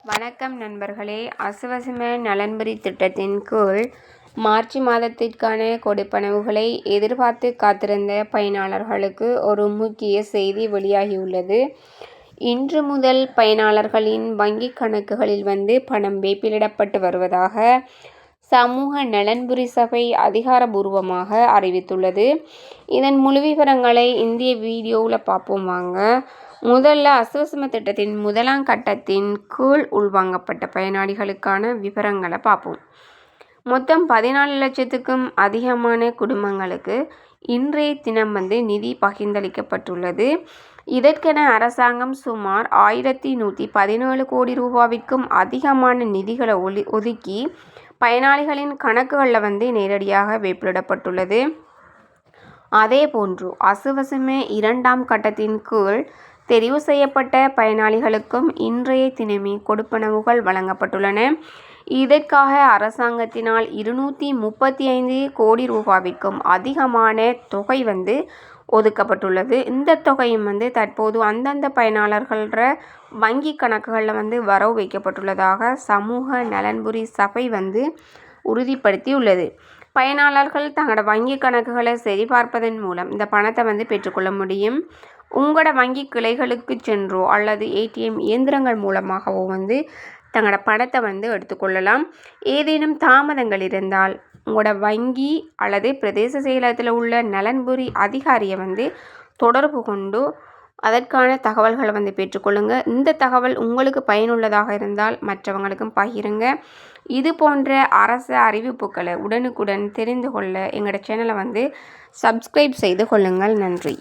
வணக்கம் நண்பர்களே. அசுவசம நலன்புரி திட்டத்தின் கீழ் மார்ச் மாதத்திற்கான கொடுப்பனவுகளை எதிர்பார்த்து காத்திருந்த பயனாளர்களுக்கு ஒரு முக்கிய செய்தி வெளியாகியுள்ளது. இன்று முதல் பயனாளர்களின் வங்கிக் கணக்குகளில் பணம் வேப்பிலிடப்பட்டு வருவதாக சமூக நலன்புரி சபை அதிகாரபூர்வமாக அறிவித்துள்ளது. இதன் முழு விவரங்களை இந்திய வீடியோவில் பார்ப்போம் வாங்க. முதல்ல அசுவசம திட்டத்தின் முதலாம் கட்டத்தின் கீழ் உள்வாங்கப்பட்ட பயனாளிகளுக்கான விவரங்களை பார்ப்போம். மொத்தம் 14 லட்சத்துக்கும் அதிகமான குடும்பங்களுக்கு இன்றைய தினம் நிதி பகிர்ந்தளிக்கப்பட்டுள்ளது. இதற்கென அரசாங்கம் சுமார் 1117 கோடி ரூபாவிற்கும் அதிகமான நிதிகளை ஒதுக்கி பயனாளிகளின் கணக்குகளில் நேரடியாக வேப்பிலிடப்பட்டுள்ளது. அதேபோன்று அசுவசம இரண்டாம் கட்டத்தின் கீழ் தெரிவு செய்யப்பட்ட பயனாளிகளுக்கும் இன்றைய தினமே கொடுப்பனவுகள் வழங்கப்பட்டுள்ளன. இதற்காக அரசாங்கத்தினால் 235 கோடி ரூபாவிற்கும் அதிகமான தொகை ஒதுக்கப்பட்டுள்ளது. இந்த தொகையும் தற்போது அந்தந்த பயனாளர்கள வங்கி கணக்குகளில் வரவு வைக்கப்பட்டுள்ளதாக சமூக நலன்புரி சபை உறுதிப்படுத்தியுள்ளது. பயனாளர்கள் தங்களோட வங்கி கணக்குகளை சரிபார்ப்பதன் மூலம் இந்த பணத்தை பெற்றுக்கொள்ள முடியும். உங்களோட வங்கி கிளைகளுக்கு சென்றோ அல்லது ஏடிஎம் இயந்திரங்கள் மூலமாகவோ தங்களோட பணத்தை எடுத்துக்கொள்ளலாம். ஏதேனும் தாமதங்கள் இருந்தால் உங்களோட வங்கி அல்லது பிரதேச செயலகத்தில் உள்ள நலன்புரி அதிகாரியை தொடர்பு கொண்டு அதற்கான தகவல்களை பெற்றுக்கொள்ளுங்க. இந்த தகவல் உங்களுக்கு பயனுள்ளதாக இருந்தால் மற்றவங்களுக்கும் பகிருங்க. இது போன்ற அரசு அறிவிப்புகளை உடனுக்குடன் தெரிந்து கொள்ள எங்களோட சேனலை சப்ஸ்கிரைப் செய்து கொள்ளுங்கள். நன்றி.